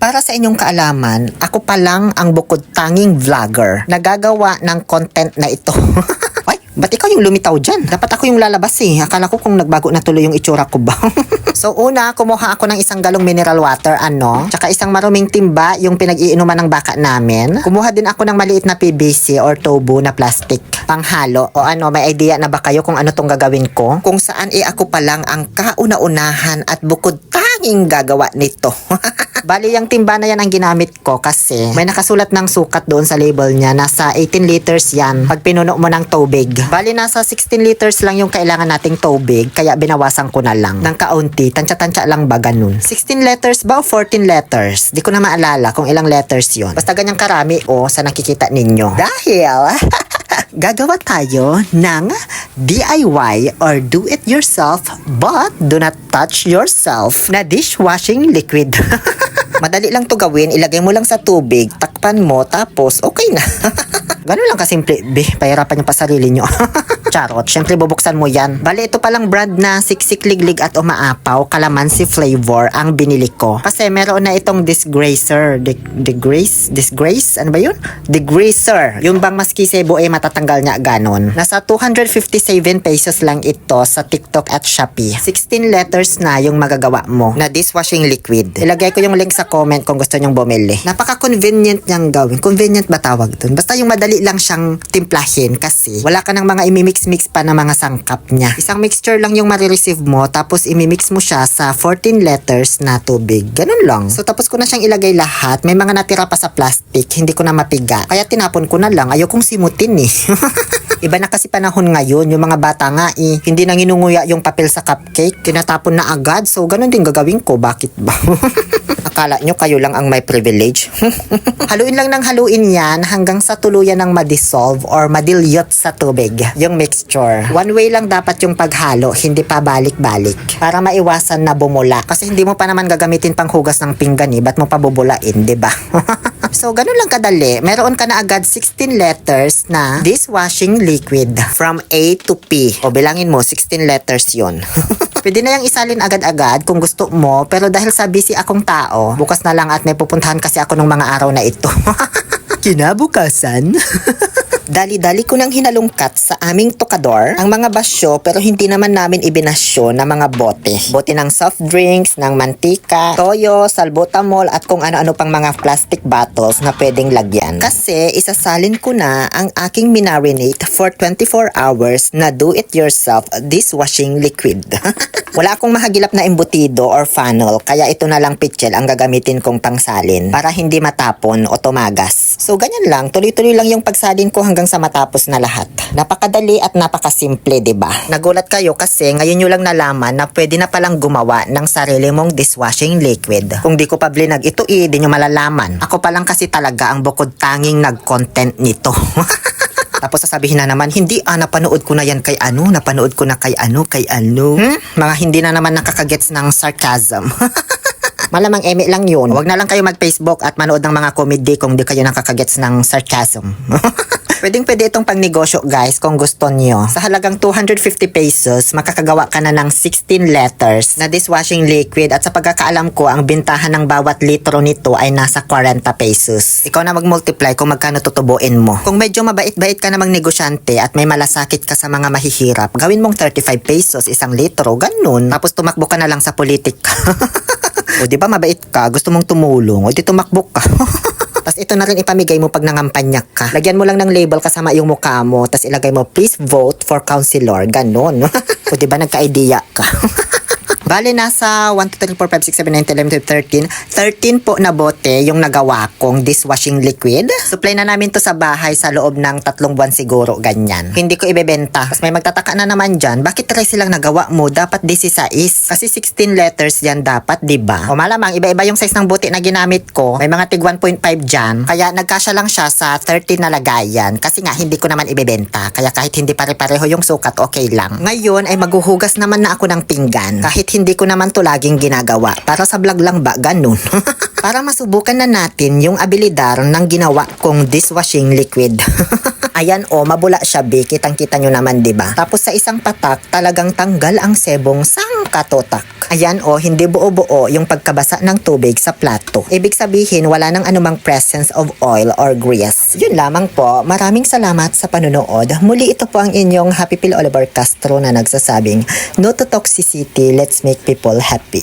Para sa inyong kaalaman, ako pa lang ang bukod tanging vlogger na gagawa ng content na ito. Ay, ba't ikaw yung lumitaw dyan? Dapat ako yung lalabas eh. Akala ko kung nagbago na tuloy yung itsura ko ba? So una, kumuha ako ng isang galong mineral water, tsaka isang maruming timba, yung pinag-iinuman ng baka namin. Kumuha din ako ng maliit na PVC or tubo na plastic, panghalo. O may idea na ba kayo kung ano tong gagawin ko? Kung saan ako pa lang ang kauna-unahan at bukod tanging gagawa nito. Bali, yung timba na yan ang ginamit ko kasi may nakasulat ng sukat doon sa label niya. Nasa 18 liters yan pag pinuno mo ng tubig. Bali, nasa 16 liters lang yung kailangan nating tubig, kaya binawasan ko na lang ng kaunti. Tansya-tansya lang ba ganun? 16 letters ba o 14 letters? Di ko na maalala kung ilang letters yon. Basta ganyang karami sa nakikita ninyo. Dahil gagawa tayo ng DIY or do it yourself but do not touch yourself na dishwashing liquid. Madali lang to gawin, ilagay mo lang sa tubig, takpan mo, tapos okay na. Ganun lang kasimple, pahirapan nyo pa sarili nyo. Charot, syempre bubuksan mo yan. Bali, ito palang brand na siksik liglig at umaapaw, calamansi flavor ang binili ko. Kasi meron na itong disgracer. Disgrace? Ano ba yun? Degreaser. Yung bang maski sebo matatanggal niya ganon. Nasa 257 pesos lang ito sa TikTok at Shopee. 16 letters na yung magagawa mo na dishwashing liquid. Ilagay ko yung link sa comment kung gusto nyong bumili. Napaka-convenient niyang gawin. Convenient ba tawag dun? Basta yung madali lang siyang timplahin kasi wala ka ng mga imimix-mix pa na mga sangkap niya. Isang mixture lang yung marireceive mo tapos imimix mo siya sa 14 letters na tubig. Ganun lang. So tapos ko na siyang ilagay lahat. May mga natira pa sa plastic. Hindi ko na mapiga. Kaya tinapon ko na lang. Ayokong simutin eh. Iba na kasi panahon ngayon. Yung mga bata nga hindi nang inunguya yung papel sa cupcake. Tinatapon na agad. So ganun din gagawin ko. Bakit ba? Akala nyo kayo lang ang may privilege? Haluin lang ng haluin yan hanggang sa tuluyan ng ma-dissolve or madilyot sa tubig yung mixture. One way lang dapat yung paghalo, hindi pa balik-balik. Para maiwasan na bumula. Kasi hindi mo pa naman gagamitin pang hugas ng pinggan ba't mo pa bubulain, diba? So, ganun lang kadali. Meron ka na agad 16 letters na dishwashing liquid from A to P. O bilangin mo, 16 letters yon. Pwede na yung isalin agad-agad kung gusto mo, pero dahil sa busy akong tao, bukas na lang at may pupuntahan kasi ako nung mga araw na ito. Kinabukasan? Dali-dali ko nang hinalungkat sa aming tokador ang mga basyo pero hindi naman namin ibinasyo na mga bote. Bote ng soft drinks, ng mantika, toyo, salbutamol at kung ano-ano pang mga plastic bottles na pwedeng lagyan. Kasi isasalin ko na ang aking minarinate for 24 hours na do-it-yourself dishwashing liquid. Wala akong mahagilap na embutido or funnel kaya ito na lang pitchel ang gagamitin kong pangsalin para hindi matapon o tumagas. So ganyan lang, tuloy-tuloy lang yung pagsalin ko hanggang sa matapos na lahat. Napakadali at napakasimple, 'di ba? Nagulat kayo kasi ngayon nyo lang nalaman na pwede na palang gumawa ng sarili mong dishwashing liquid. Kung di ko pa blinag ito di nyo malalaman. Ako pa lang kasi talaga ang bukod tanging nag-content nito. Tapos sasabihin na naman, hindi napanood ko na yan kay napanood ko na kay ano. Mga hindi na naman nakakagets ng sarcasm. Malamang eme lang yun. Huwag na lang kayo mag-Facebook at manood ng mga comedy kung di kayo nakakagets ng sarcasm. Pwedeng-pwede itong pangnegosyo guys kung gusto niyo. Sa halagang 250 pesos, makakagawa ka na ng 16 letters na dishwashing liquid at sa pagkakaalam ko, ang bintahan ng bawat litro nito ay nasa 40 pesos. Ikaw na mag-multiply kung magkano tutubuin mo. Kung medyo mabait-bait ka namang negosyante at may malasakit ka sa mga mahihirap, gawin mong 35 pesos isang litro, ganun. Tapos tumakbo ka na lang sa politika. O di ba mabait ka, gusto mong tumulong, o di tumakbo ka. Tapos ito na rin ipamigay mo pag nangampanyak ka. Lagyan mo lang ng label kasama yung mukha mo. Tapos ilagay mo, please vote for councilor. Ganon. O diba nagka-idea ka? Bale, nasa 1, 2, 3, 4, 5, 6, 7, 9, 10, 11, 12, 13 po na bote yung nagawa kong dishwashing liquid. Supply na namin to sa bahay sa loob ng 3 buwan siguro, ganyan. Hindi ko ibebenta. Tapos may magtataka na naman dyan, bakit 13 lang nagawa mo? Dapat 16. Kasi 16 letters yan dapat, diba? O malamang, iba-iba yung size ng bote na ginamit ko. May mga tig 1.5 dyan. Kaya nagkasya lang siya sa 13 na lagayan. Kasi nga, hindi ko naman ibebenta. Kaya kahit hindi pare-pareho yung sukat, okay lang. Ngayon ay maghuhugas naman na ako ng pinggan. Kahit hindi ko naman to laging ginagawa. Para sa vlog lang ba? Ganun. Para masubukan na natin yung abilidad ng ginawa kong dishwashing liquid. Ayan o, mabula siya, be. Kitang-kita nyo naman, 'di ba? Tapos sa isang patak, talagang tanggal ang sebong sangkatotak. Ayan o, hindi buo-buo yung pagkabasa ng tubig sa plato. Ibig sabihin, wala nang anumang presence of oil or grease. Yun lamang po. Maraming salamat sa panunood. Muli, ito po ang inyong Happy Pill Oliver Castro na nagsasabing, no to toxicity, let's make people happy.